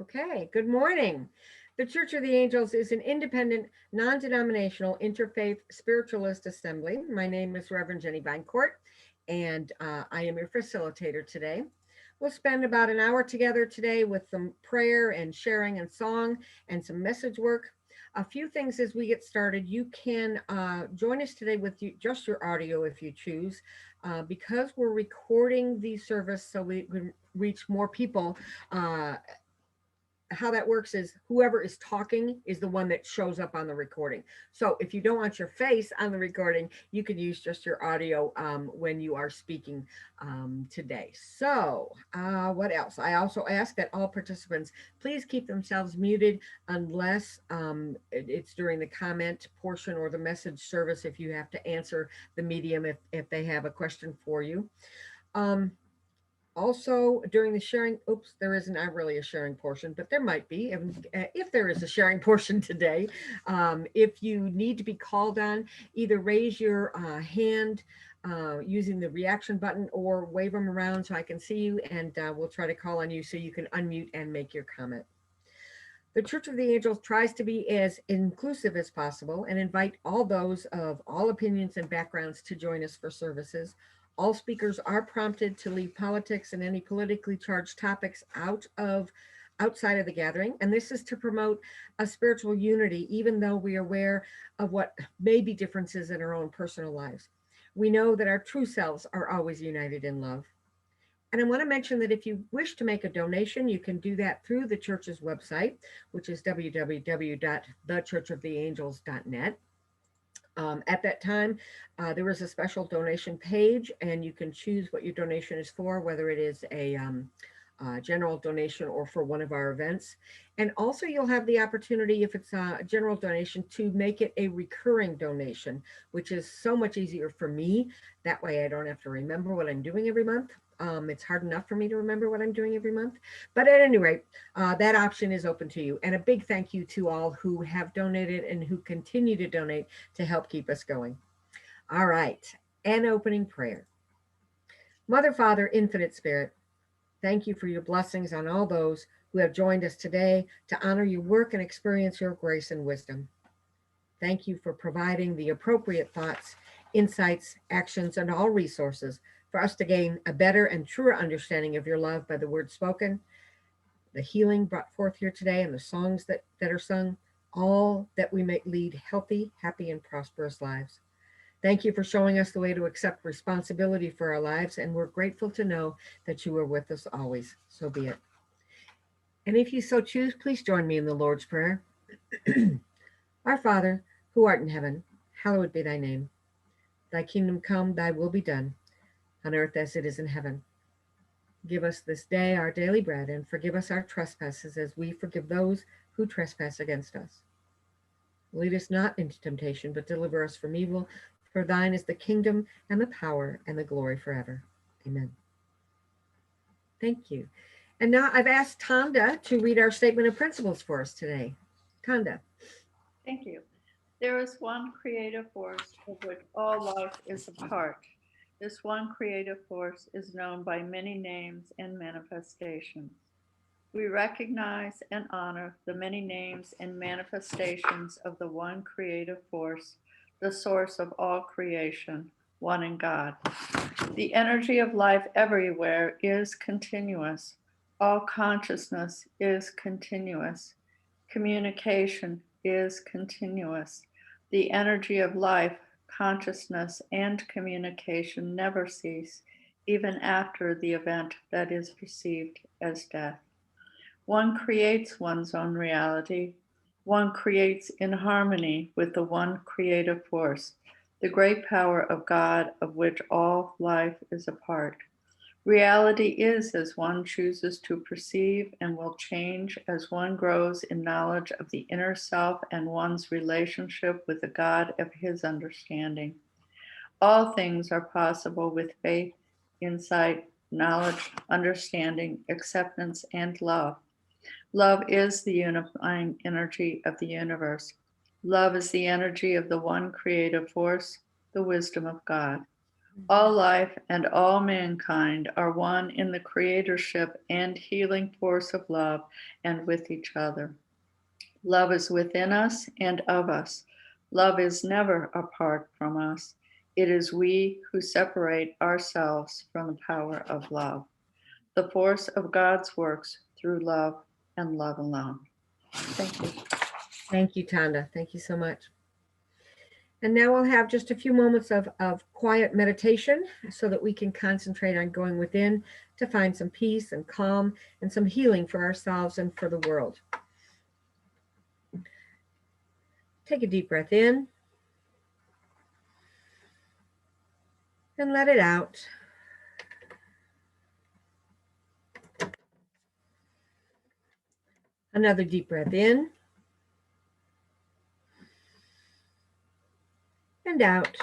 Okay, good morning. The Church of the Angels is an independent, non denominational, interfaith spiritualist assembly. My name is Reverend Jenny Vinecourt, and I am your facilitator today. We'll spend about an hour together today with some prayer and sharing and song and some message work. A few things as we get started. You can join us today with just your audio if you choose. Because we're recording the service so we can reach more people, how that works is whoever is talking is the one that shows up on the recording. So if you don't want your face on the recording, you can use just your audio when you are speaking today. So what else? I also ask that all participants please keep themselves muted unless it's during the comment portion or the message service if you have to answer the medium if they have a question for you. Um, Also, during the sharing, oops, there isn't really a sharing portion, but there might be. If there is a sharing portion today, if you need to be called on, either raise your hand using the reaction button or wave them around so I can see you, and we'll try to call on you so you can unmute and make your comment. The Church of the Angels tries to be as inclusive as possible and invite all those of all opinions and backgrounds to join us for services. All speakers are prompted to leave politics and any politically charged topics outside of the gathering, and this is to promote a spiritual unity, even though we are aware of what may be differences in our own personal lives. We know that our true selves are always united in love. And I want to mention that if you wish to make a donation, you can do that through the church's website, which is www.thechurchoftheangels.net. At that time, there is a special donation page, and you can choose what your donation is for, whether it is a general donation or for one of our events. And also, you'll have the opportunity, if it's a general donation, to make it a recurring donation, which is so much easier for me. That way, I don't have to remember what I'm doing every month. It's hard enough for me to remember what I'm doing every month. But at any rate, that option is open to you. And a big thank you to all who have donated and who continue to donate to help keep us going. All right, an opening prayer. Mother, Father, Infinite Spirit, thank you for your blessings on all those who have joined us today to honor your work and experience your grace and wisdom. Thank you for providing the appropriate thoughts, insights, actions, and all resources for us to gain a better and truer understanding of your love by the words spoken, the healing brought forth here today, and the songs that are sung, all that we may lead healthy, happy, and prosperous lives. Thank you for showing us the way to accept responsibility for our lives, and we're grateful to know that you are with us always. So be it. And if you so choose, please join me in the Lord's Prayer. Our Father, who art in heaven, hallowed be thy name. Thy kingdom come, thy will be done, on earth as it is in heaven. Give us this day our daily bread, and forgive us our trespasses as we forgive those who trespass against us. Lead us not into temptation, but deliver us from evil. For thine is the kingdom and the power and the glory forever. Amen. Thank you. And now I've asked Tonda to read our statement of principles for us today. Tonda. Thank you. There is one creative force of which all life is a part. This one creative force is known by many names and manifestations. We recognize and honor the many names and manifestations of the one creative force, the source of all creation, one in God. The energy of life everywhere is continuous. All consciousness is continuous. Communication is continuous. The energy of life, consciousness, and communication never cease, even after the event that is perceived as death. One creates one's own reality. One creates in harmony with the one creative force, the great power of God of which all life is a part. Reality is as one chooses to perceive and will change as one grows in knowledge of the inner self and one's relationship with the God of his understanding. All things are possible with faith, insight, knowledge, understanding, acceptance, and love. Love is the unifying energy of the universe. Love is the energy of the one creative force, the wisdom of God. All life and all mankind are one in the creatorship and healing force of love and with each other. Love is within us and of us. Love is never apart from us. It is we who separate ourselves from the power of love. The force of God's works through love and love alone. Thank you. Thank you, Tanda. Thank you so much. And now we'll have just a few moments of quiet meditation so that we can concentrate on going within to find some peace and calm and some healing for ourselves and for the world. Take a deep breath in and let it out. Another deep breath in and out.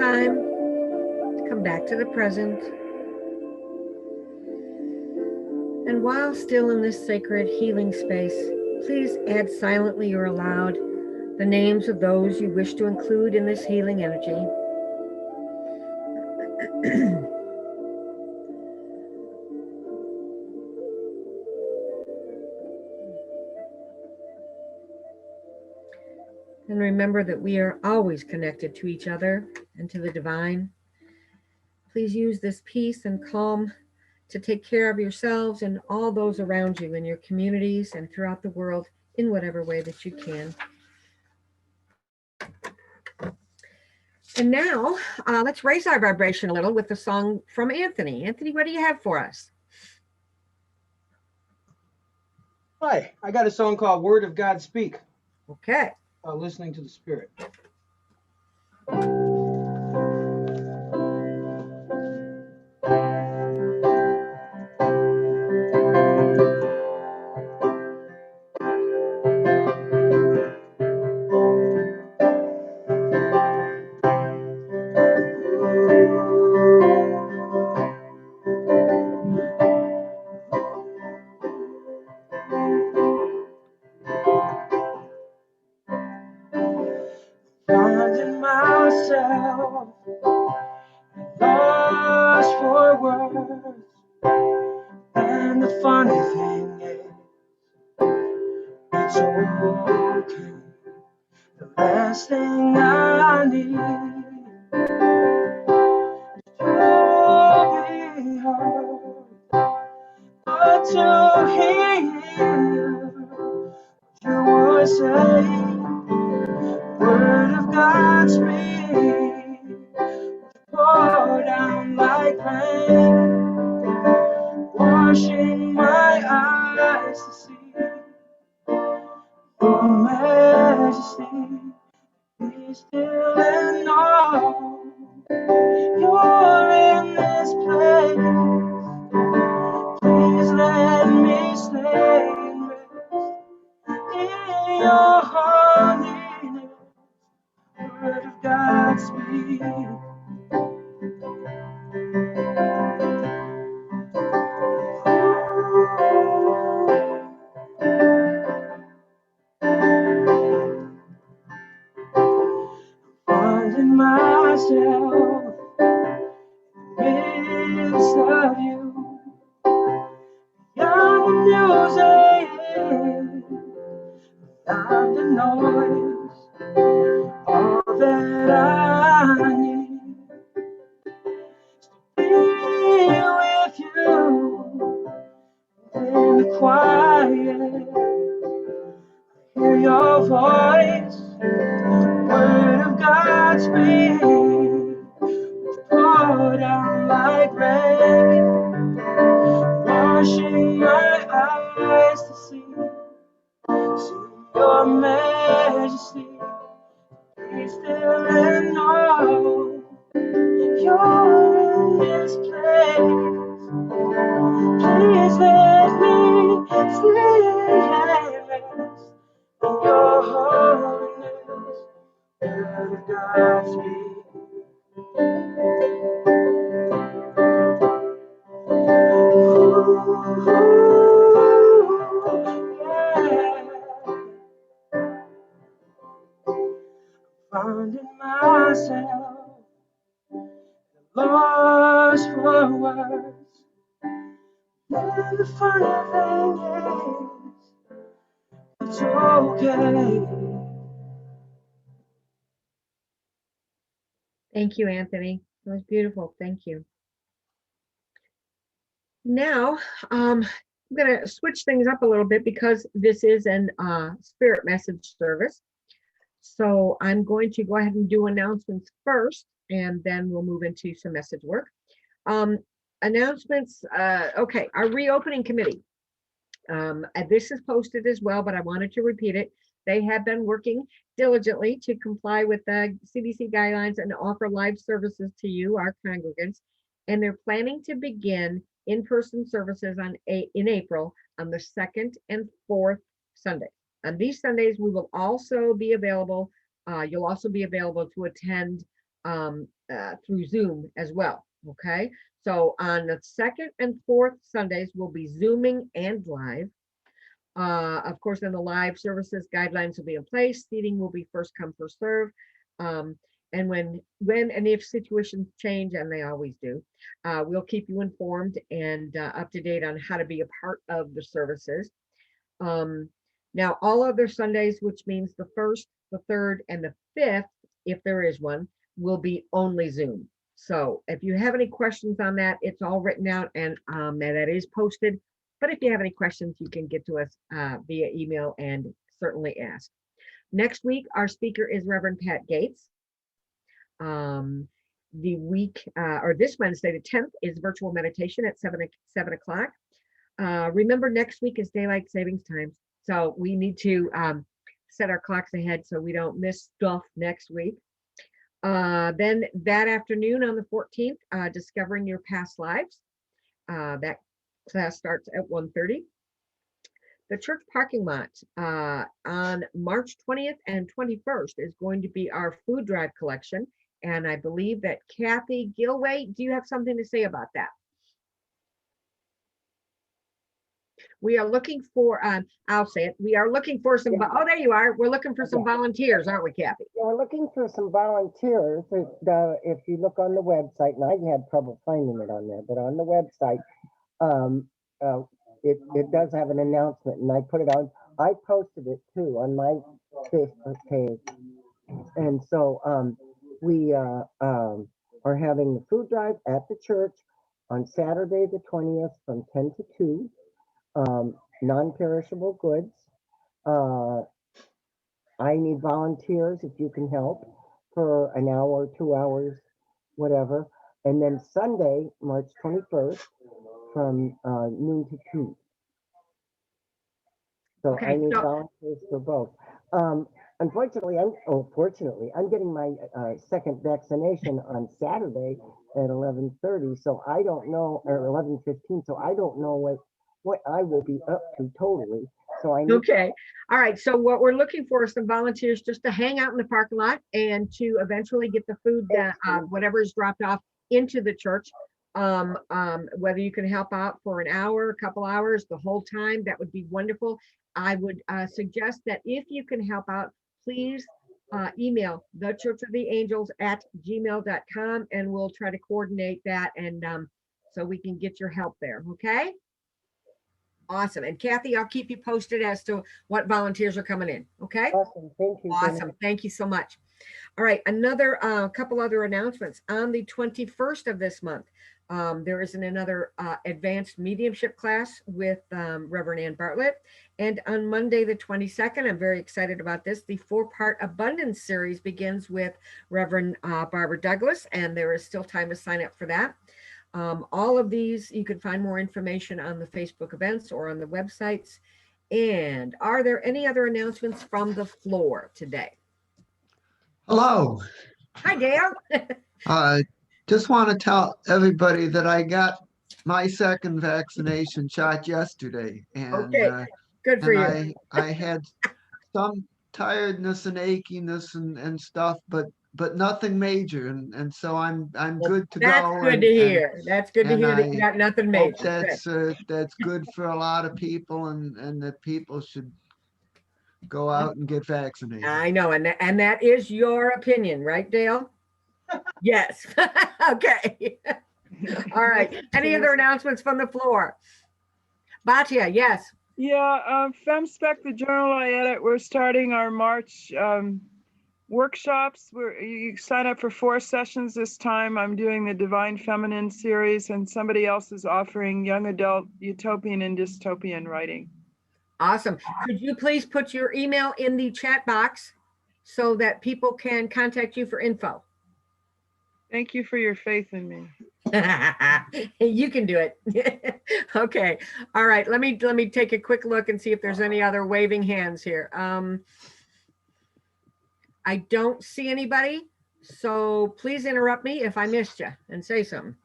time to come back to the present. And while still in this sacred healing space, please add silently or aloud the names of those you wish to include in this healing energy. And remember that we are always connected to each other and to the divine. Please use this peace and calm to take care of yourselves and all those around you in your communities and throughout the world in whatever way that you can. And now let's raise our vibration a little with a song from Anthony. Anthony, what do you have for us? Hi, I got a song called Word of God Speak. Okay. Listening to the Spirit. Finding myself lost for words, and the funny thing is, it's okay. The last thing I need to be heard, but to hear you were saying, Word of God speak, pour down like rain, washing my eyes to see your majesty. Be still and know you're in this place. Please let me stay and rest in your holiness. Word of God speak. Finding myself midst of you, beyond the music, beyond the noise, all that I need is to be with you in the quiet. Hear your voice, Word of God speak, pour down like rain, washing my eyes to see your majesty. Be still and know you're in this place. Please let me stay and rest in your holiness. Word of God speak. Finding myself lost for words, and the funny thing is, it's okay. Thank you, Anthony. That was beautiful. Thank you. Now, I'm going to switch things up a little bit because this is an spirit message service. So I'm going to go ahead and do announcements first, and then we'll move into some message work. Announcements, okay, our reopening committee. And this is posted as well, but I wanted to repeat it. They have been working diligently to comply with the CDC guidelines and offer live services to you, our congregants. And they're planning to begin in-person services in April on the 2nd and 4th Sunday. On these Sundays, we will also be available. You'll also be available to attend through Zoom as well. Okay. So on the second and fourth Sundays, we'll be Zooming and live. Of course, in the live services, guidelines will be in place. Seating will be first come, first serve. And when and if situations change, and they always do, we'll keep you informed and up to date on how to be a part of the services. Now, all other Sundays, which means the first, the third, and the fifth, if there is one, will be only Zoom. So if you have any questions on that, it's all written out and that is posted. But if you have any questions, you can get to us via email and certainly ask. Next week, our speaker is Reverend Pat Gates. The week or this Wednesday, the 10th, is virtual meditation at 7 o'clock. Remember, next week is daylight savings time. So we need to set our clocks ahead so we don't miss stuff next week. Then that afternoon on the 14th, Discovering Your Past Lives. That class starts at 1:30. The church parking lot on March 20th and 21st is going to be our food drive collection. And I believe that Kathy Gilway, do you have something to say about that? We are looking for, I'll say it, we are looking for some, oh, there you are. We're looking for some volunteers, aren't we, Kathy? Yeah, we're looking for some volunteers. If you look on the website, and I had trouble finding it on there, but on the website, it does have an announcement, and I put it on. I posted it too on my Facebook page, and so we are having the food drive at the church on Saturday the 20th from 10 to 2. Non-perishable goods. I need volunteers if you can help for an hour, 2 hours, whatever. And then Sunday, March 21st, from noon to 2. So Okay, I need so- volunteers for both. Unfortunately, fortunately, I'm getting my second vaccination on Saturday at 11:30. So I don't know, or 11:15. So I don't know what I will be up to totally. So I need. Okay. All right. So what we're looking for is some volunteers just to hang out in the parking lot and to eventually get the food that whatever is dropped off into the church. Whether you can help out for an hour, a couple hours, the whole time, that would be wonderful. I would suggest that if you can help out, please email thechurchoftheangels@gmail.com and we'll try to coordinate that and so we can get your help there. Okay. Awesome. And Kathy, I'll keep you posted as to what volunteers are coming in. Okay. Awesome. Thank you. Awesome. Thank you so much. All right. Another couple other announcements. On the 21st of this month, there is another advanced mediumship class with Reverend Ann Bartlett. And on Monday, the 22nd, I'm very excited about this. The 4-part abundance series begins with Reverend Barbara Douglas, and there is still time to sign up for that. All of these, you can find more information on the Facebook events or on the websites. And are there any other announcements from the floor today? Hello. Hi, Dale. Just want to tell everybody that I got my second vaccination shot yesterday, and Okay, good for you. I had some tiredness and achiness and stuff, but nothing major, and so I'm good to That's go. good to hear. That's good to and hear that you I got nothing Hope major. that's good for a lot of people, and that people should go out and get vaccinated. I know, and that is your opinion, right, Dale? Yes. Okay. All right. Any other announcements from the floor? Batya, yes. Yeah, FemSpec, the journal I edit, we're starting our March workshops. You sign up for 4 sessions this time. I'm doing the Divine Feminine series, and somebody else is offering young adult utopian and dystopian writing. Awesome. Could you please put your email in the chat box so that people can contact you for info? Thank you for your faith in me. You can do it. Okay. All right. Let me take a quick look and see if there's any other waving hands here. I don't see anybody, so please interrupt me if I missed you and say something.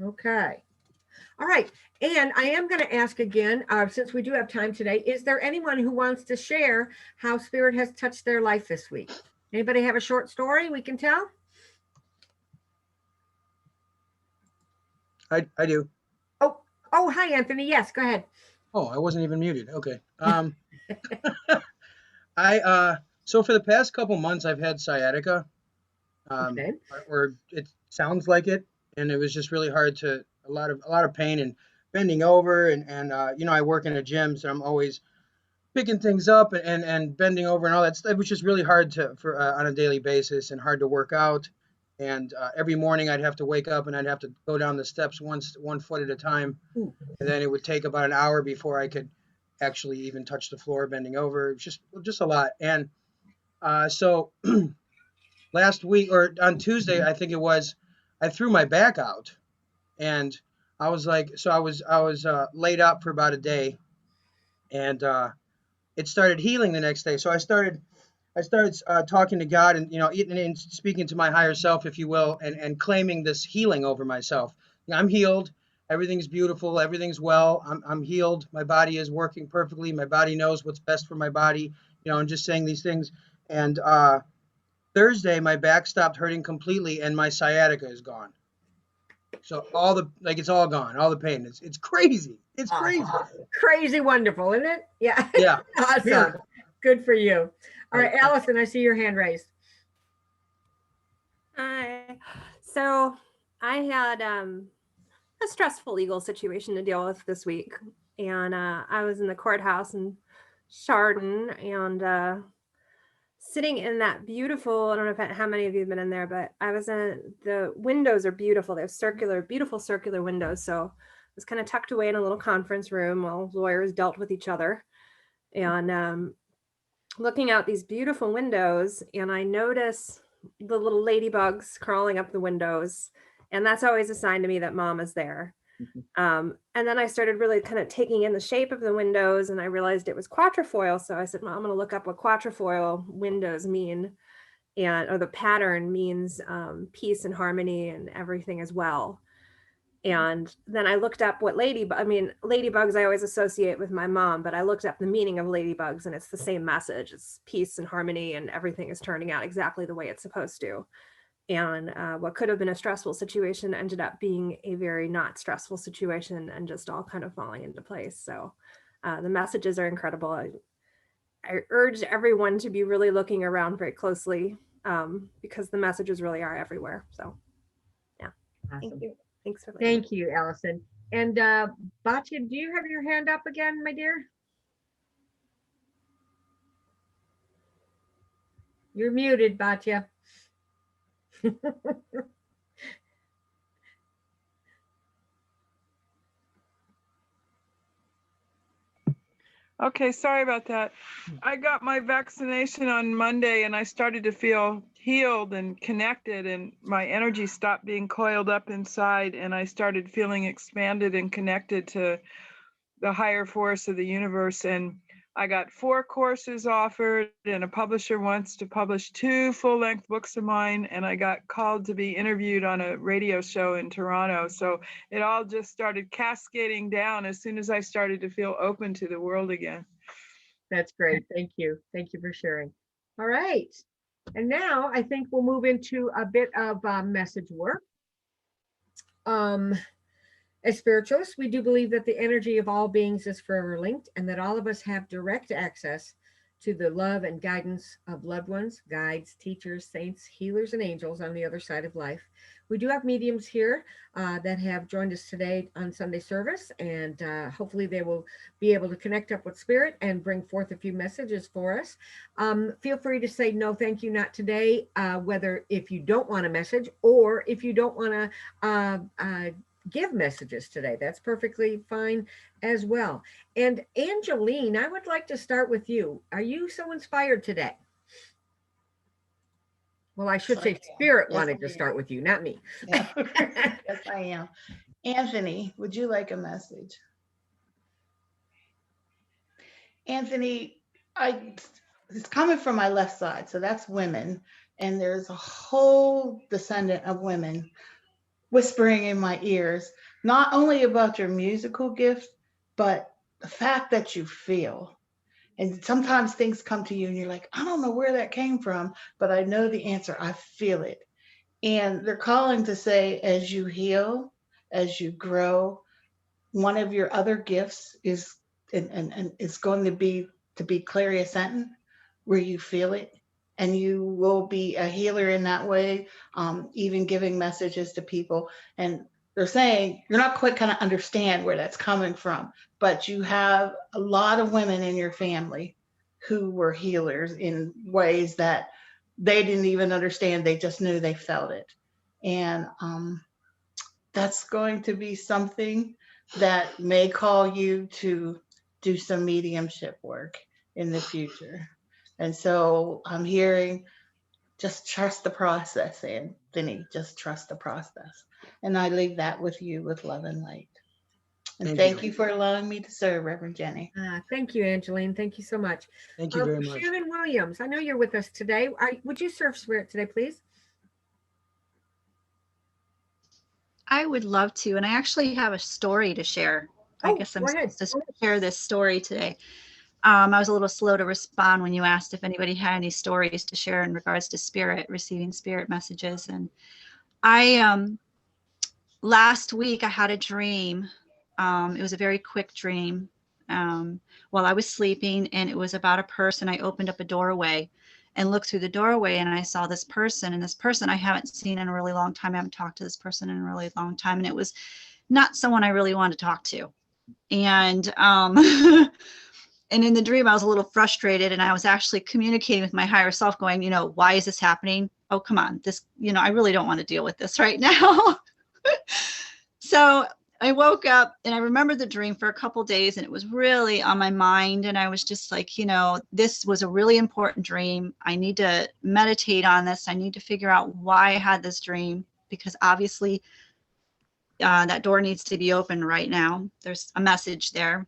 Okay. All right. And I am going to ask again, since we do have time today, is there anyone who wants to share how Spirit has touched their life this week? Anybody have a short story we can tell? I do. Oh, hi, Anthony. Yes, go ahead. Oh, I wasn't even muted. Okay. I so for the past couple months I've had sciatica. Okay. Or it sounds like it, and it was just really hard to a lot of pain and bending over and I work in a gym, so I'm always picking things up and bending over and all that stuff. It was just really hard to for on a daily basis and hard to work out. And every morning I'd have to wake up and I'd have to go down the steps one foot at a time, Ooh. and then it would take about an hour before I could actually even touch the floor bending over. It was just a lot. And so last week or on Tuesday, I think it was, I threw my back out, and I was like, so I was laid up for about a day, and it started healing the next day. So I started talking to God and and speaking to my higher self, if you will, and claiming this healing over myself. I'm healed. Everything's beautiful. Everything's well. I'm healed. My body is working perfectly. My body knows what's best for my body. And just saying these things. And Thursday, my back stopped hurting completely, and my sciatica is gone. So it's all gone, all the pain. It's crazy. It's crazy. Crazy wonderful, isn't it? Yeah. Yeah. Awesome. Miracle. Good for you. All right, Okay. Allison, I see your hand raised. Hi. So I had a stressful legal situation to deal with this week, and I was in the courthouse in Chardon, and sitting in that beautiful, I don't know how many of you have been in there, but I was in, the windows are beautiful. They're beautiful circular windows. So I was kind of tucked away in a little conference room while lawyers dealt with each other, and looking out these beautiful windows, and I notice the little ladybugs crawling up the windows, and that's always a sign to me that mom is there. And then I started really kind of taking in the shape of the windows, and I realized it was quatrefoil. So I said, well, I'm going to look up what quatrefoil windows mean, or the pattern means peace and harmony and everything as well. And then I looked up what ladybugs I always associate with my mom, but I looked up the meaning of ladybugs, and it's the same message. It's peace and harmony, and everything is turning out exactly the way it's supposed to. And what could have been a stressful situation ended up being a very not stressful situation, and just all kind of falling into place. So the messages are incredible. I urge everyone to be really looking around very closely, because the messages really are everywhere. So yeah, Awesome. thank you. Thanks for listening. Thank you, Allison. And Batya, do you have your hand up again, my dear? You're muted, Batya. Okay, sorry about that. I got my vaccination on Monday and I started to feel healed and connected, and my energy stopped being coiled up inside, and I started feeling expanded and connected to the higher force of the universe. And I got 4 courses offered, and a publisher wants to publish 2 full-length books of mine, and I got called to be interviewed on a radio show in Toronto. So it all just started cascading down as soon as I started to feel open to the world again. That's great. Thank you. Thank you for sharing. All right. And now I think we'll move into a bit of message work. As spiritualists, we do believe that the energy of all beings is forever linked, and that all of us have direct access to the love and guidance of loved ones, guides, teachers, saints, healers, and angels on the other side of life. We do have mediums here that have joined us today on Sunday service, and hopefully they will be able to connect up with spirit and bring forth a few messages for us. Feel free to say no, thank you, not today, whether if you don't want a message or if you don't want to give messages today. That's perfectly fine as well. And Angeline, I would like to start with you. Are you so inspired today? Well, I should say spirit wanted to start with you, not me. Yeah. Yes, I am. Anthony, would you like a message? Anthony, it's coming from my left side, so that's women. And there's a whole descendant of women whispering in my ears, not only about your musical gift, but the fact that you feel. And sometimes things come to you and you're like, I don't know where that came from, but I know the answer. I feel it. And they're calling to say, as you heal, as you grow. One of your other gifts is, and it's going to be clariascendent, where you feel it, and you will be a healer in that way, even giving messages to people. And they're saying you're not quite kind of understand where that's coming from, but you have a lot of women in your family who were healers in ways that they didn't even understand. They just knew they felt it. And that's going to be something that may call you to do some mediumship work in the future. And so I'm hearing, just trust the process, Anthony, just trust the process. And I leave that with you with love and light. And thank you for allowing me to serve, Reverend Jenny. Thank you, Angeline. Thank you so much. Thank you very much. Shannon Williams, I know you're with us today. Would you serve Spirit today, please? I would love to. And I actually have a story to share. I guess I'm supposed to share this story today. I was a little slow to respond when you asked if anybody had any stories to share in regards to Spirit, receiving Spirit messages. And I, last week I had a dream. It was a very quick dream while I was sleeping, and it was about a person. I opened up a doorway and looked through the doorway, and I saw this person, and this person I haven't seen in a really long time. I haven't talked to this person in a really long time, and it was not someone I really wanted to talk to. And and in the dream, I was a little frustrated, and I was actually communicating with my higher self going, you know, why is this happening? Oh, come on, this, you know, I really don't want to deal with this right now. So I woke up and I remembered the dream for a couple of days, and it was really on my mind. And I was just like, you know, this was a really important dream. I need to meditate on this. I need to figure out why I had this dream, because obviously that door needs to be open right now. There's a message there.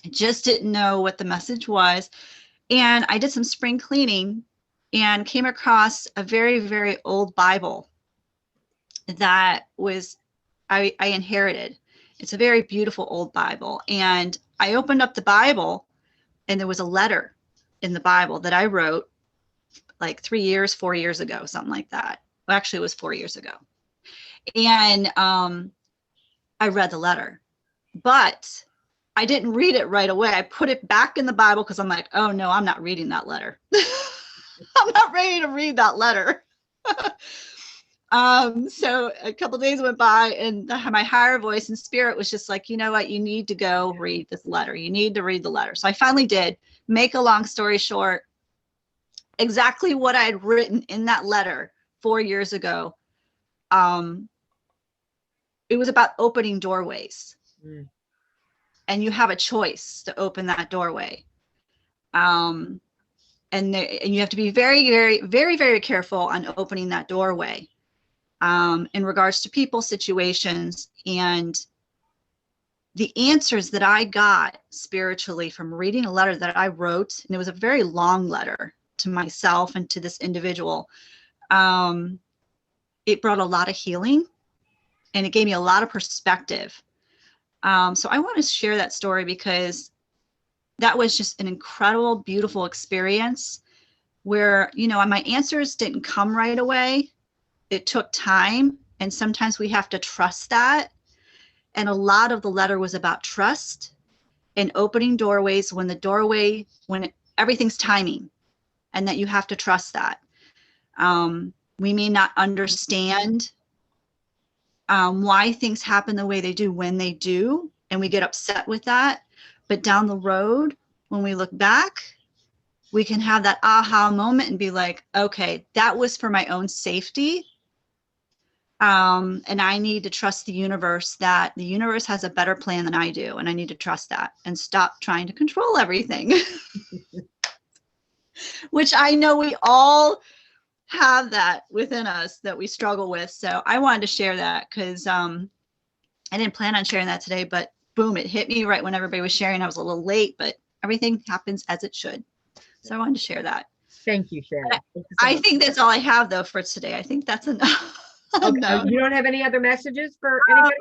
I just didn't know what the message was. And I did some spring cleaning and came across a very, very old Bible that was I inherited. It's a very beautiful old Bible. And I opened up the Bible, and there was a letter in the Bible that I wrote like 4 years ago, something like that. Well, actually, it was 4 years ago. And I read the letter, but I didn't read it right away. I put it back in the Bible because I'm like, oh no, I'm not reading that letter. I'm not ready to read that letter. So a couple days went by, and my higher voice and Spirit was just like, you know what, you need to go read this letter. You need to read the letter. So I finally did. Make a long story short, exactly what I had written in that letter 4 years ago. It was about opening doorways. And you have a choice to open that doorway. And you have to be very, very, very, very careful on opening that doorway. In regards to people, situations, and the answers that I got spiritually from reading a letter that I wrote, and it was a very long letter to myself and to this individual. It brought a lot of healing, and it gave me a lot of perspective. So I want to share that story because that was just an incredible, beautiful experience where, you know, my answers didn't come right away. It took time, and sometimes we have to trust that. And a lot of the letter was about trust and opening doorways when everything's timing, and that you have to trust that. We may not understand why things happen the way they do when they do, and we get upset with that. But down the road, when we look back, we can have that aha moment and be like, okay, that was for my own safety. And I need to trust the universe, that the universe has a better plan than I do. And I need to trust that and stop trying to control everything, which I know we all have that within us that we struggle with. So I wanted to share that because I didn't plan on sharing that today, but boom, it hit me right when everybody was sharing. I was a little late, but everything happens as it should. So I wanted to share that. Thank you, Sharon. I think that's all I have though for today. I think that's enough. Okay. You don't have any other messages for anybody?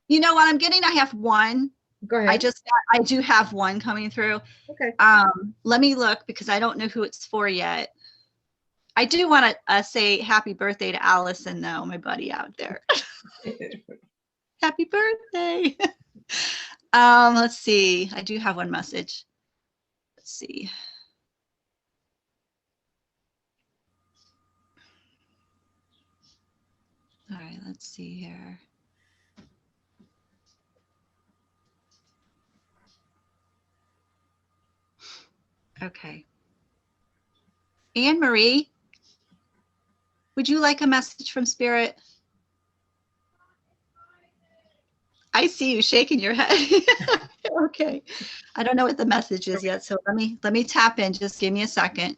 You know what I'm getting? I have one. Go ahead. I do have one coming through. Okay. Let me look because I don't know who it's for yet. I do want to say happy birthday to Allison though, my buddy out there. Happy birthday. Let's see. I do have one message. Let's see. All right, let's see here. Okay. Anne Marie, would you like a message from Spirit? I see you shaking your head. Okay. I don't know what the message is yet, so let me tap in. Just give me a second.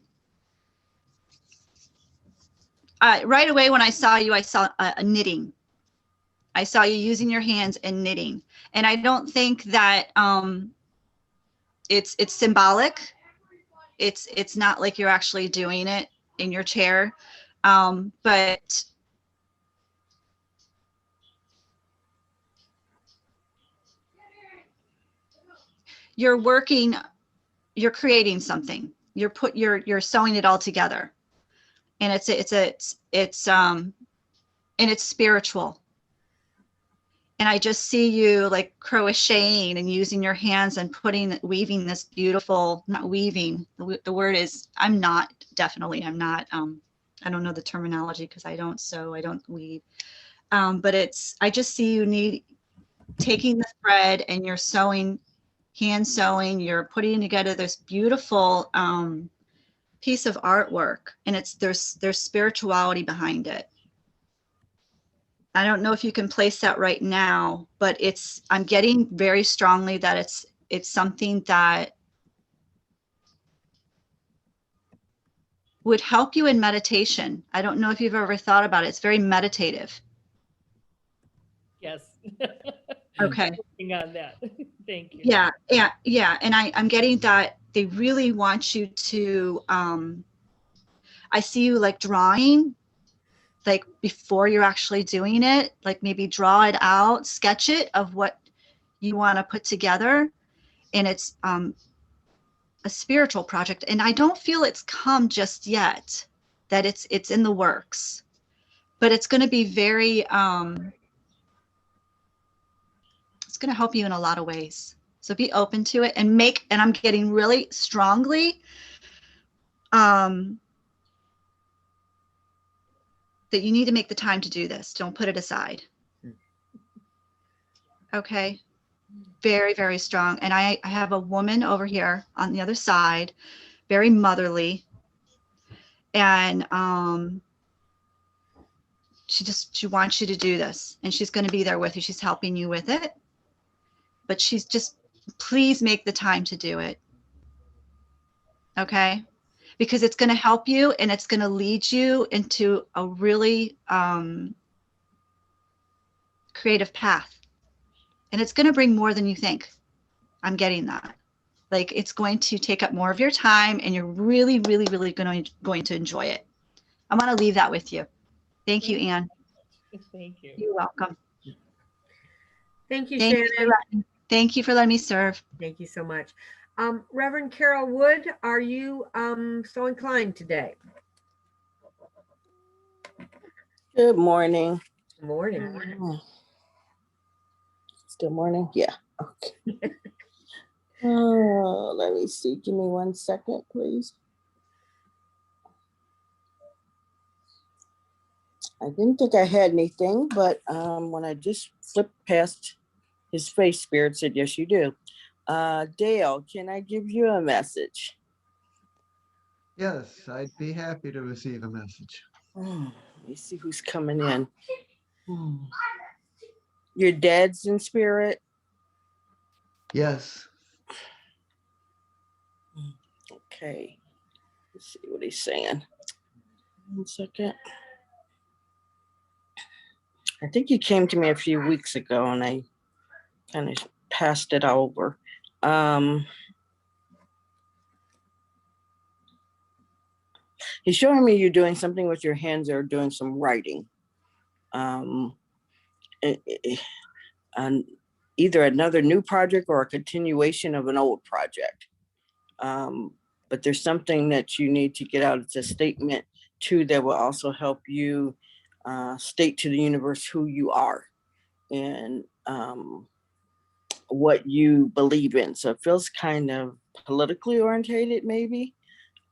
Right away when I saw you, I saw a knitting. I saw you using your hands and knitting. And I don't think that it's symbolic. It's not like you're actually doing it in your chair. But you're working, you're creating something. You're sewing it all together. And it's spiritual. And I just see you like crocheting and using your hands and weaving this beautiful, not weaving, the word is, I'm not, I don't know the terminology because I don't sew, I don't weave. But I just see you taking the thread and you're sewing, hand sewing, you're putting together this beautiful piece of artwork, and there's spirituality behind it. I don't know if you can place that right now, but I'm getting very strongly that it's something that would help you in meditation. I don't know if you've ever thought about it. It's very meditative. Yes. Okay. Working on that. Thank you. Yeah. And I'm getting that they really want you to, I see you like drawing, like before you're actually doing it, like maybe draw it out, sketch it of what you want to put together. And it's a spiritual project. And I don't feel it's come just yet, that it's in the works, but it's going to be very, it's going to help you in a lot of ways. So be open to it and I'm getting really strongly, that you need to make the time to do this. Don't put it aside. Okay. Very, very strong. And I have a woman over here on the other side, very motherly. And she wants you to do this, and she's going to be there with you. She's helping you with it, but she's just, please make the time to do it. Okay. Because it's going to help you and it's going to lead you into a really creative path. And it's going to bring more than you think. I'm getting that. Like, it's going to take up more of your time, and you're really, really, really going to enjoy it. I want to leave that with you. Thank you, Anne. Thank you. You're welcome. Thank you, Shannon. Thank you for letting me serve. Thank you so much. Reverend Carol Wood, are you so inclined today? Good morning. Good morning. Still morning? Yeah. Okay. Oh, let me see. Give me 1 second, please. I didn't think I had anything, but when I just flipped past his face, Spirit said, yes, you do. Dale, can I give you a message? Yes, I'd be happy to receive a message. Let me see who's coming in. Your dad's in spirit? Yes. Okay. Let's see what he's saying. 1 second. I think you came to me a few weeks ago and I kind of passed it over. He's showing me you're doing something with your hands or doing some writing. And either another new project or a continuation of an old project. But there's something that you need to get out. It's a statement too that will also help you state to the universe who you are and what you believe in. So it feels kind of politically orientated, maybe.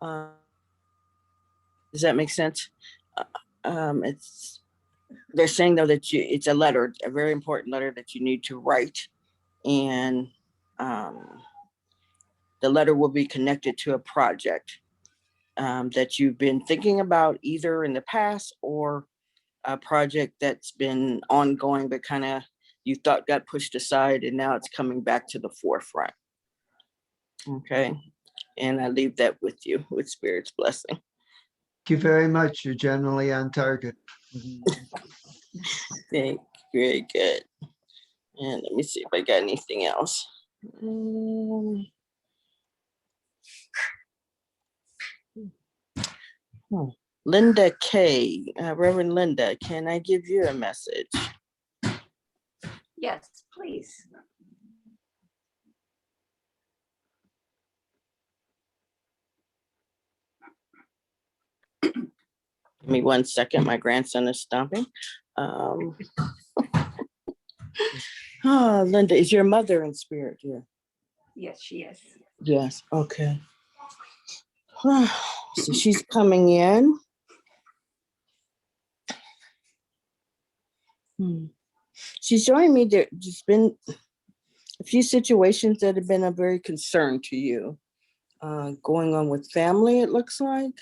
Does that make sense? They're saying though that it's a letter, a very important letter that you need to write, and the letter will be connected to a project that you've been thinking about either in the past or a project that's been ongoing, but kind of you thought got pushed aside and now it's coming back to the forefront. Okay. And I leave that with you with Spirit's blessing. Thank you very much. You're generally on target. Thank you. Very good. And let me see if I got anything else. Linda K, Reverend Linda, can I give you a message? Yes, please. Give me 1 second. My grandson is stomping. Linda, is your mother in spirit here? Yes, she is. Yes. Okay. So she's coming in. She's showing me there's just been a few situations that have been a very concern to you. Going on with family, it looks like.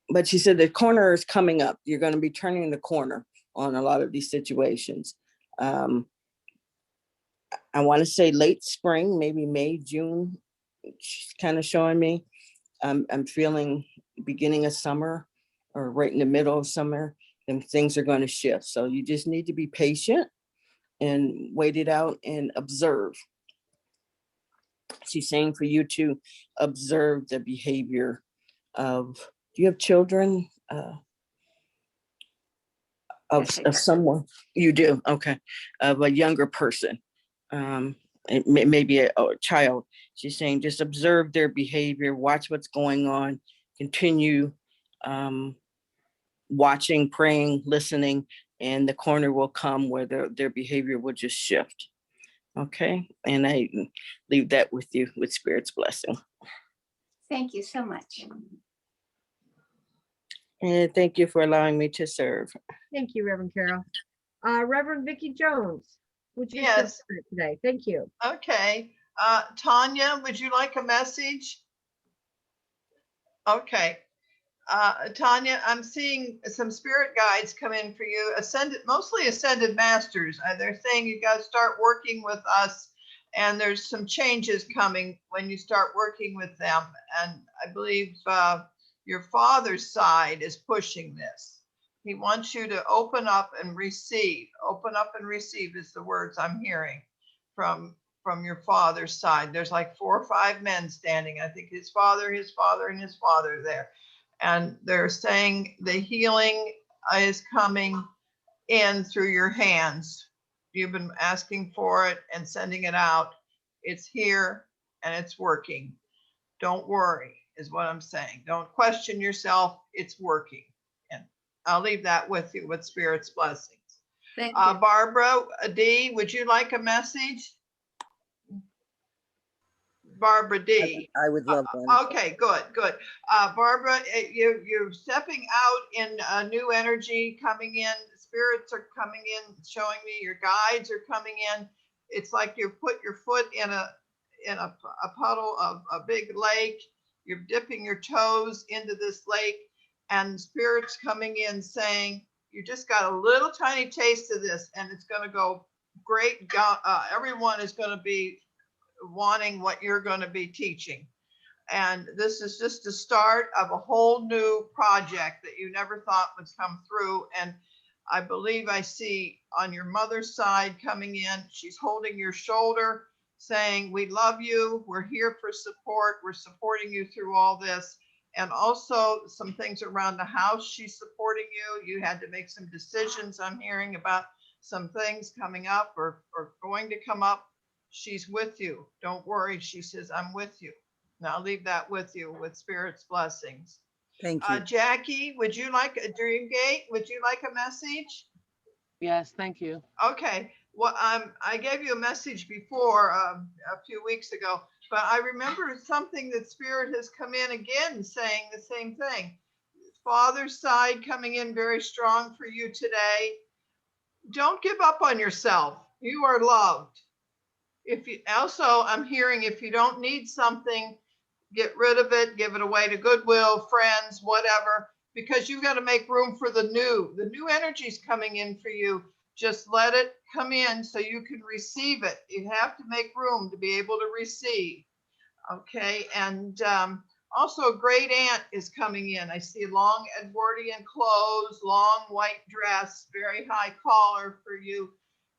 But she said the corner is coming up. You're going to be turning the corner on a lot of these situations. I want to say late spring, maybe May, June. She's kind of showing me. I'm feeling beginning of summer or right in the middle of summer, and things are going to shift. So you just need to be patient and wait it out and observe. She's saying for you to observe the behavior of, do you have children? Of someone? You do? Okay. Of a younger person. It may be a child. She's saying just observe their behavior, watch what's going on, continue watching, praying, listening, and the corner will come where their behavior will just shift. Okay. And I leave that with you with Spirit's blessing. Thank you so much. And thank you for allowing me to serve. Thank you, Reverend Carol. Reverend Vicki Jones, would you Yes. serve today? Thank you. Okay. Tanya, would you like a message? Okay. Tanya, I'm seeing some spirit guides come in for you, mostly ascended masters. They're saying you got to start working with us, and there's some changes coming when you start working with them. And I believe your father's side is pushing this. He wants you to open up and receive. Open up and receive is the words I'm hearing from your father's side. There's like 4 or 5 men standing. I think his father, and his father there. And they're saying the healing is coming in through your hands. You've been asking for it and sending it out. It's here and it's working. Don't worry, is what I'm saying. Don't question yourself. It's working. And I'll leave that with you with Spirit's blessings. Thank you. Barbara D, would you like a message? Barbara D. I would love one. Okay, good. Barbara, you're stepping out in a new energy coming in. Spirits are coming in, showing me your guides are coming in. It's like you put your foot in a puddle of a big lake. You're dipping your toes into this lake, and spirits coming in saying, you just got a little tiny taste of this, and it's going to go great. Everyone is going to be wanting what you're going to be teaching. And this is just the start of a whole new project that you never thought would come through. And I believe I see on your mother's side coming in, she's holding your shoulder saying, we love you. We're here for support. We're supporting you through all this. And also some things around the house, she's supporting you. You had to make some decisions. I'm hearing about some things coming up or going to come up. She's with you. Don't worry. She says, I'm with you. Now I'll leave that with you with Spirit's blessings. Thank you. Jackie, would you like a Dreamgate? Would you like a message? Yes, thank you. Okay, well, I gave you a message before, a few weeks ago, but I remember something that Spirit has come in again saying the same thing. Father's side coming in very strong for you today. Don't give up on yourself. You are loved. If you also, I'm hearing if you don't need something, get rid of it, give it away to Goodwill, friends, whatever, because you've got to make room for the new. The new energy is coming in for you. Just let it come in so you can receive it. You have to make room to be able to receive. Okay, and also great aunt is coming in. I see long Edwardian clothes, long white dress, very high collar for you.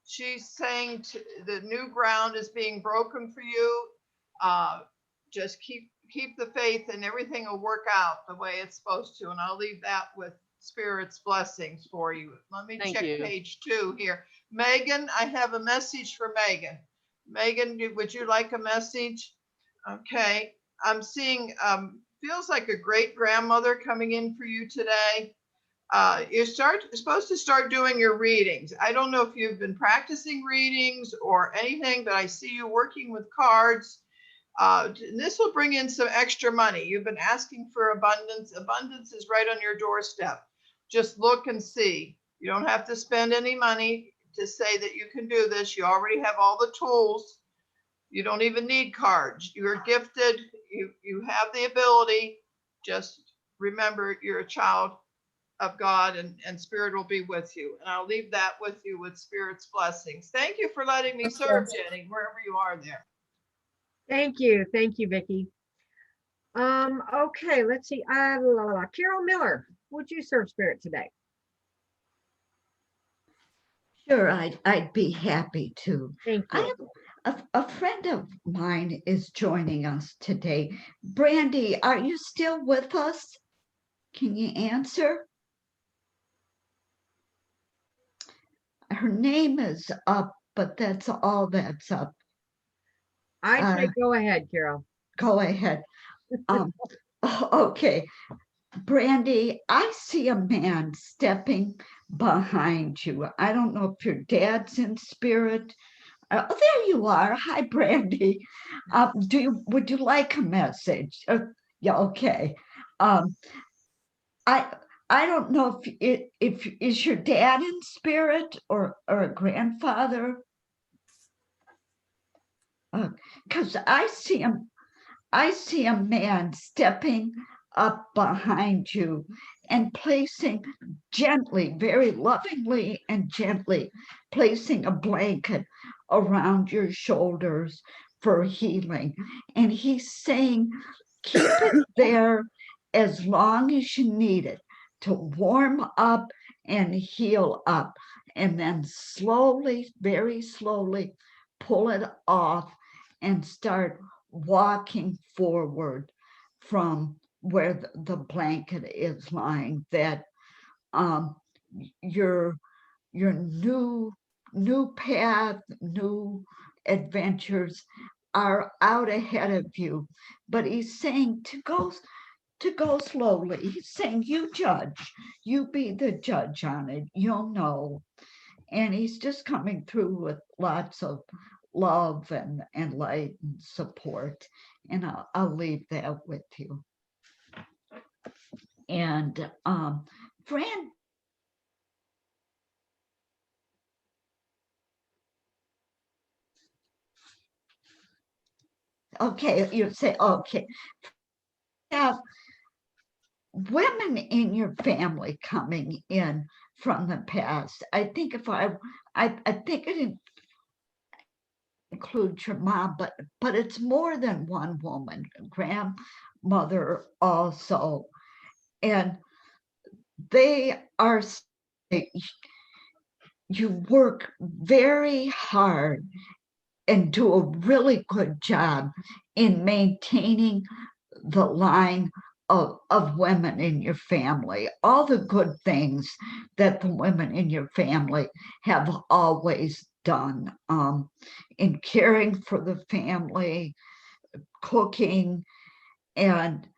She's saying the new ground is being broken for you. Just keep the faith and everything will work out the way it's supposed to. And I'll leave that with Spirit's blessings for you. Let me Thank check you. page 2 here. Megan, I have a message for Megan. Megan, would you like a message? Okay, I'm seeing, feels like a great grandmother coming in for you today. You're supposed to start doing your readings. I don't know if you've been practicing readings or anything, but I see you working with cards. This will bring in some extra money. You've been asking for abundance. Abundance is right on your doorstep. Just look and see. You don't have to spend any money to say that you can do this. You already have all the tools. You don't even need cards. You're gifted. You have the ability. Just remember you're a child of God, and Spirit will be with you. And I'll leave that with you with Spirit's blessings. Thank you for letting me serve, Jenny, wherever you are there. Thank you, Vicki. Okay, let's see. Carol Miller, would you serve Spirit today? Sure, I'd be happy to. Thank you. I have a friend of mine is joining us today. Brandy, are you still with us? Can you answer? Her name is up, but that's all that's up. I'd say go ahead, Carol. Go ahead. Okay. Brandy, I see a man stepping behind you. I don't know if your dad's in spirit. Oh, there you are. Hi, Brandy. Would you like a message? Yeah, okay. I don't know if is your dad in spirit or a grandfather? Because I see a man stepping up behind you and placing gently, very lovingly and gently, placing a blanket around your shoulders for healing. And he's saying, keep it there as long as you need it to warm up and heal up. And then slowly, very slowly, pull it off and start walking forward from where the blanket is lying, that your new path, new adventures are out ahead of you. But he's saying to go slowly. He's saying you judge, you be the judge on it, you'll know. And he's just coming through with lots of love and light and support. And I'll leave that with you. And Fran, okay, you say, okay. Have women in your family coming in from the past. I think I think it includes your mom, but it's more than one woman, grandmother also. And they are, you work very hard and do a really good job in maintaining the line of women in your family, all the good things that the women in your family have always done, in caring for the family, cooking, and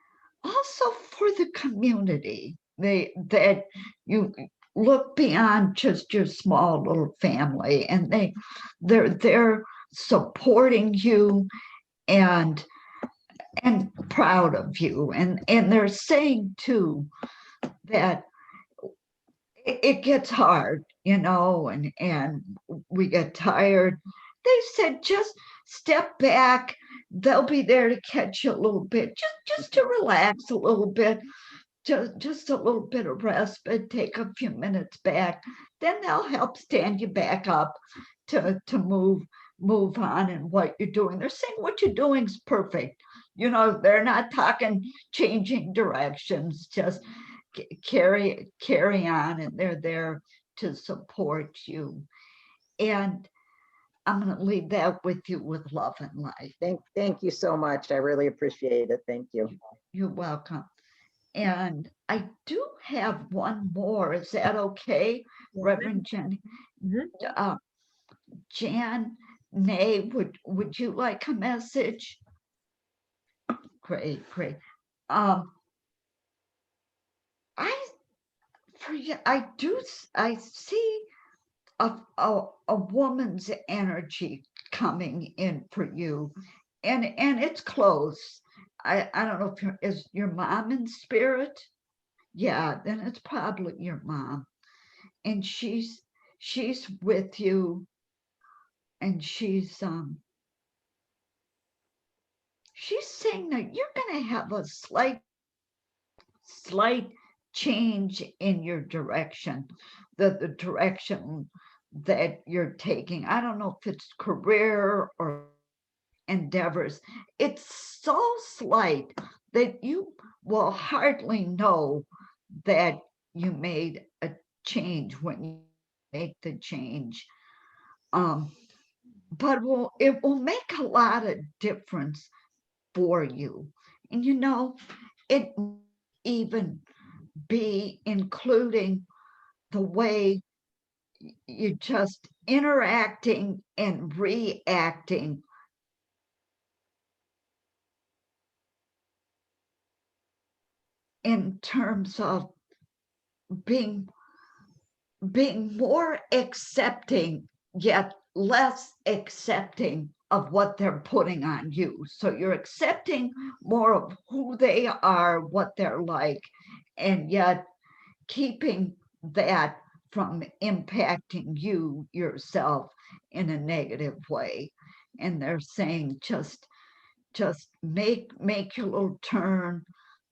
also for the community. That you look beyond just your small little family, and they're supporting you and proud of you, and they're saying too that it gets hard, and we get tired. They said just step back. They'll be there to catch you a little bit, just to relax a little bit, just a little bit of respite, take a few minutes back. Then they'll help stand you back up to move on in what you're doing. They're saying what you're doing is perfect. They're not talking changing directions, just carry on, and they're there to support you. And I'm going to leave that with you with love and light. Thank you so much. I really appreciate it. Thank you. You're welcome. And I do have one more. Is that okay, Reverend Jenny? Jan Nay, would you like a message? Great. I see a woman's energy coming in for you, and it's close. I don't know if is your mom in spirit? Yeah, then it's probably your mom, and she's with you, and she's saying that you're gonna have a slight change in your direction, the direction that you're taking. I don't know if it's career or endeavors. It's so slight that you will hardly know that you made a change when you make the change. But it will make a lot of difference for you. And it even be including the way you're just interacting and reacting in terms of being more accepting, yet less accepting of what they're putting on you. So you're accepting more of who they are, what they're like, and yet keeping that from impacting you yourself in a negative way. And they're saying just make your little turn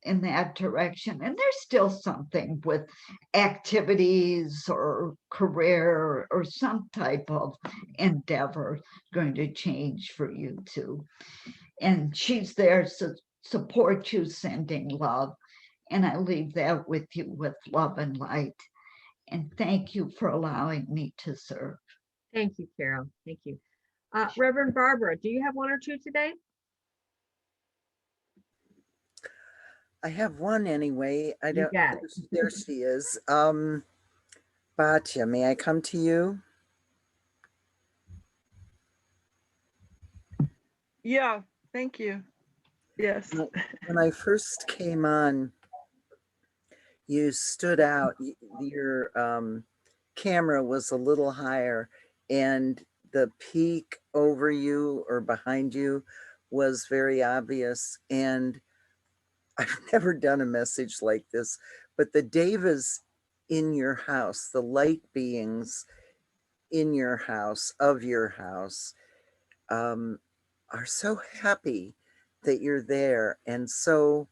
in that direction. And there's still something with activities or career or some type of endeavor going to change for you too. And she's there to support you, sending love. And I leave that with you with love and light. And thank you for allowing me to serve. Thank you, Carol. Thank you. Reverend Barbara, do you have one or two today? I have one anyway. I don't. There she is. Batya, may I come to you? Yeah, thank you. Yes. When I first came on, you stood out. Your camera was a little higher, and the peak over you or behind you was very obvious. And I've never done a message like this, but the devas in your house, the light beings in your house, of your house, are so happy that you're there and so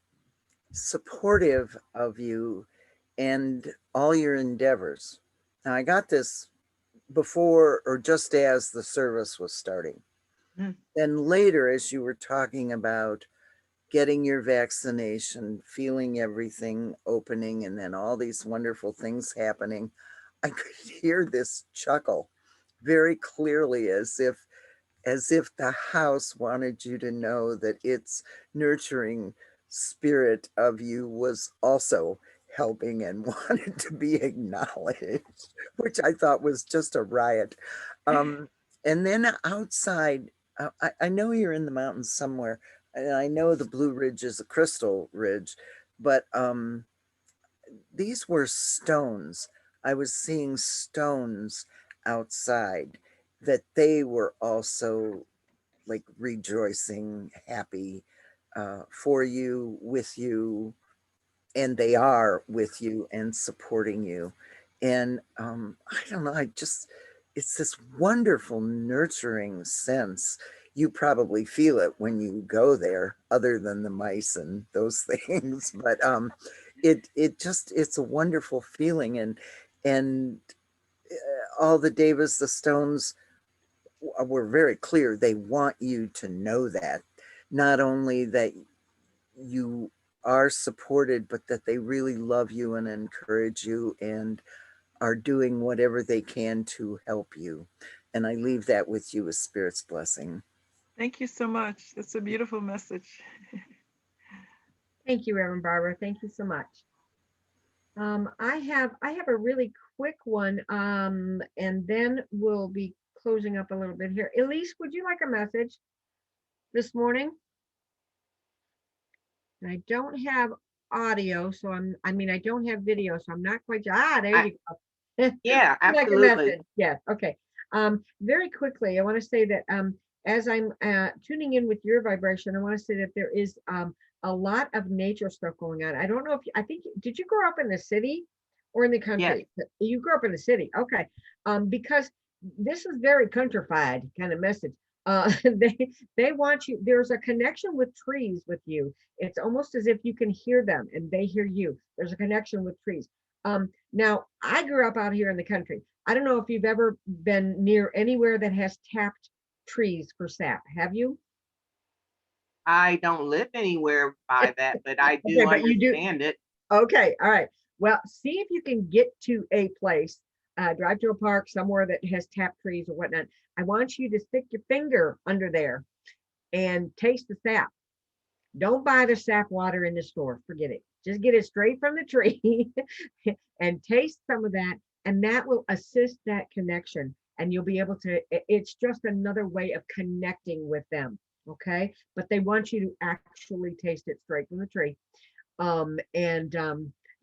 supportive of you and all your endeavors. Now, I got this before or just as the service was starting. Then later, as you were talking about getting your vaccination, feeling everything opening, and then all these wonderful things happening, I could hear this chuckle very clearly, as if the house wanted you to know that its nurturing spirit of you was also helping and wanted to be acknowledged, which I thought was just a riot. And then outside, I know you're in the mountains somewhere. and I know the Blue Ridge is a crystal ridge, but these were stones. I was seeing stones outside that they were also like rejoicing, happy for you, with you, and they are with you and supporting you. And I don't know, it's this wonderful, nurturing sense. You probably feel it when you go there, other than the mice and those things. But it's a wonderful feeling. And all the Davis, the Stones were very clear. They want you to know that, not only that you are supported, but that they really love you and encourage you and are doing whatever they can to help you. And I leave that with you as Spirit's blessing. Thank you so much. That's a beautiful message. Thank you, Reverend Barbara. Thank you so much. I have a really quick one, and then we'll be closing up a little bit here. Elise, would you like a message this morning? And I don't have audio, so I don't have video, so I'm not quite, there you go. Yeah, Like a absolutely. message. Yes, okay. Very quickly, I want to say that as I'm tuning in with your vibration, I want to say that there is a lot of nature stuff going on. I don't know if did you grow up in the city or in the country? Yes. You grew up in the city, okay. Because this is very countrified kind of message. They want you, there's a connection with trees with you. It's almost as if you can hear them and they hear you. There's a connection with trees. Now I grew up out here in the country. I don't know if you've ever been near anywhere that has tapped trees for sap. Have you? I don't live anywhere by that, but I do Okay, but you do. understand it. Okay, all right. Well, see if you can get to a place, drive to a park somewhere that has tapped trees or whatnot. I want you to stick your finger under there and taste the sap. Don't buy the sap water in the store. Forget it. Just get it straight from the tree and taste some of that. And that will assist that connection. And you'll be able to, it's just another way of connecting with them. Okay. But they want you to actually taste it straight from the tree.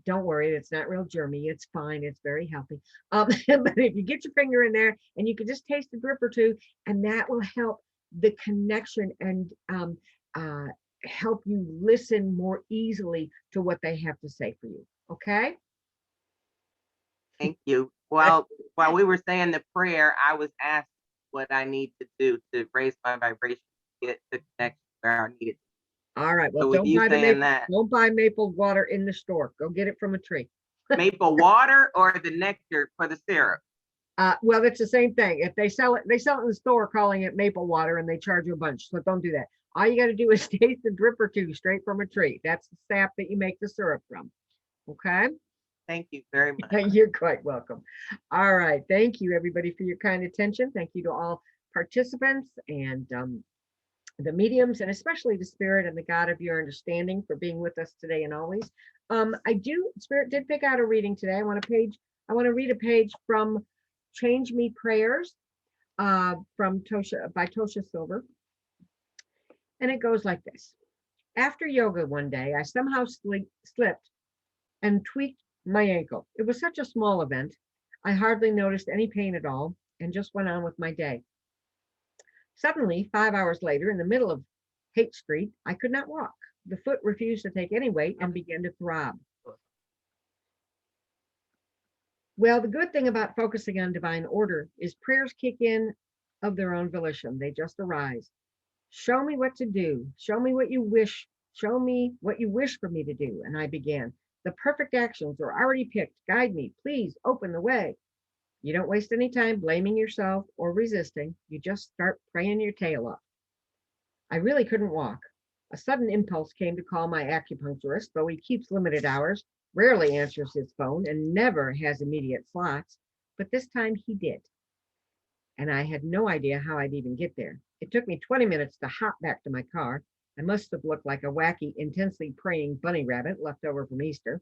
Don't worry, it's not real germy. It's fine. It's very healthy. But if you get your finger in there and you can just taste a drip or two, and that will help the connection and help you listen more easily to what they have to say for you. Okay. Thank you. Well, while we were saying the prayer, I was asked what I need to do to raise my vibration, get the connection where I need it. All right. Well, So with you saying that, don't buy maple water in the store. Go get it from a tree. maple water or the nectar for the syrup? Well, it's the same thing. If they sell it in the store calling it maple water and they charge you a bunch. So don't do that. All you got to do is taste a drip or two straight from a tree. That's the sap that you make the syrup from. Okay. Thank you very much. You're quite welcome. All right. Thank you, everybody, for your kind attention. Thank you to all participants and the mediums, and especially the Spirit and the God of your understanding for being with us today and always. Spirit did pick out a reading today. I want to read a page from Change Me Prayers by Tosha Silver. And it goes like this. After yoga one day, I somehow slipped and tweaked my ankle. It was such a small event. I hardly noticed any pain at all and just went on with my day. Suddenly, 5 hours later, in the middle of Haight Street, I could not walk. The foot refused to take any weight and began to throb. Well, the good thing about focusing on divine order is prayers kick in of their own volition. They just arise. Show me what to do. Show me what you wish. Show me what you wish for me to do. And I began. The perfect actions are already picked. Guide me. Please open the way. You don't waste any time blaming yourself or resisting. You just start praying your tail off. I really couldn't walk. A sudden impulse came to call my acupuncturist, though he keeps limited hours, rarely answers his phone, and never has immediate slots. But this time he did. And I had no idea how I'd even get there. It took me 20 minutes to hop back to my car. I must have looked like a wacky, intensely praying bunny rabbit left over from Easter.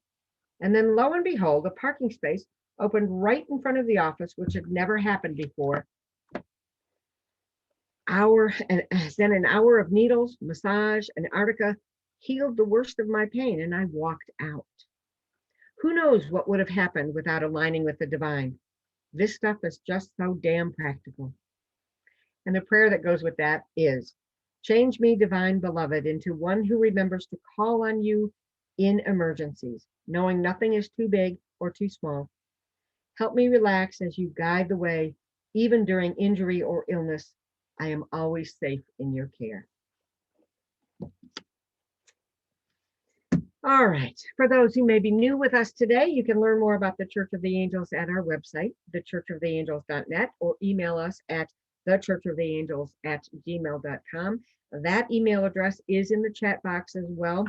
And then lo and behold, a parking space opened right in front of the office, which had never happened before. hour, and then an hour of needles, massage, and Artica healed the worst of my pain, and I walked out. Who knows what would have happened without aligning with the divine? This stuff is just so damn practical. And the prayer that goes with that is, change me, divine beloved, into one who remembers to call on you in emergencies, knowing nothing is too big or too small. Help me relax as you guide the way, even during injury or illness. I am always safe in your care. All right. For those who may be new with us today, you can learn more about the Church of the Angels at our website, thechurchoftheangels.net, or email us at thechurchoftheangels@gmail.com. That email address is in the chat box as well,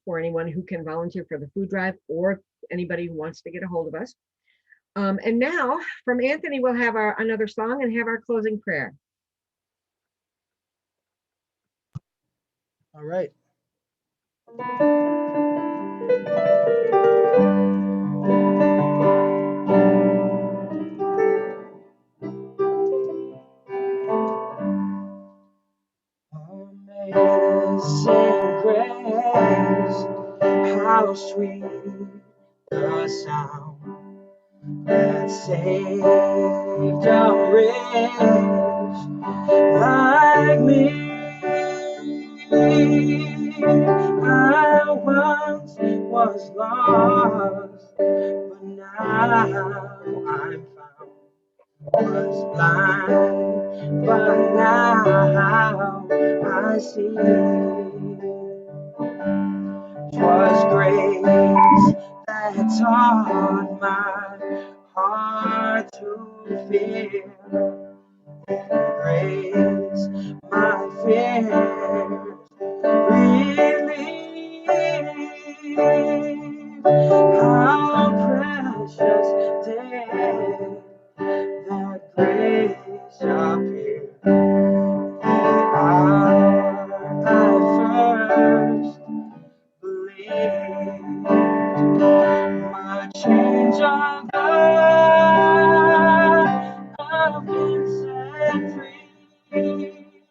for anyone who can volunteer for the food drive or anybody who wants to get a hold of us. And now from Anthony, we'll have another song and have our closing prayer. All right. Amazing grace, how sweet the sound that saved a wretch like me. I once was lost, but now I'm found. Was blind, but now I see. 'Twas grace that taught my heart to fear, and grace my fears relieved. How precious did that grace appear the hour I first believed. My chains are gone, I've been set free.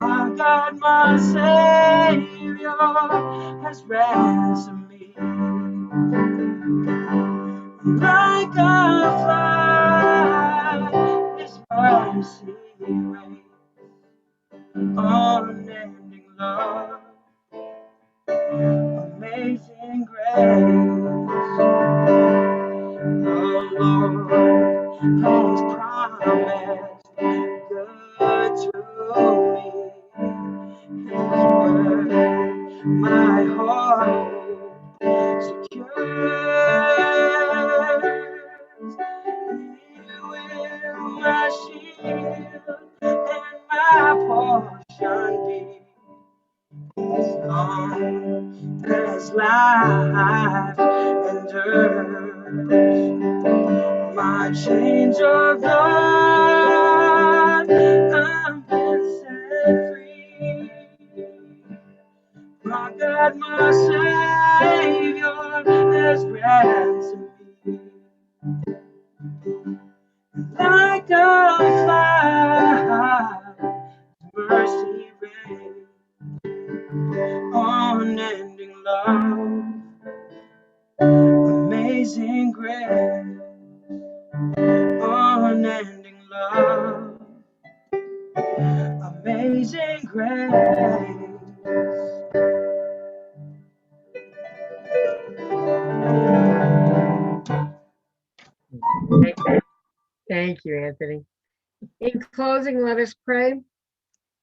My God, my Savior has ransomed me. Like a flood, His mercy reigns, unending love, amazing grace. The Lord has promised good to me. His word, my hope secures. He will my shield and my portion be, as long as life endures. My chains are gone, I've been set free. My God, my Savior has ransomed me. Like a flood, mercy reigns, unending love, amazing grace, unending love, amazing grace. Thank you, Anthony. In closing, let us pray.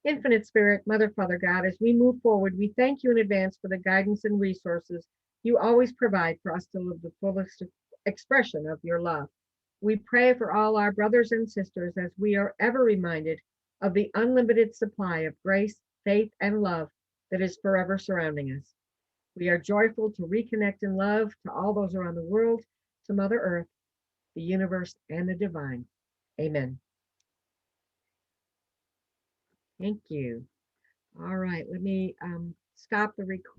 Infinite Spirit, Mother, Father, God, as we move forward, we thank you in advance for the guidance and resources you always provide for us to live the fullest expression of your love. We pray for all our brothers and sisters as we are ever reminded of the unlimited supply of grace, faith, and love that is forever surrounding us. We are joyful to reconnect in love to all those around the world, to Mother Earth, the universe, and the divine. Amen. Thank you. All right, let me stop the recording.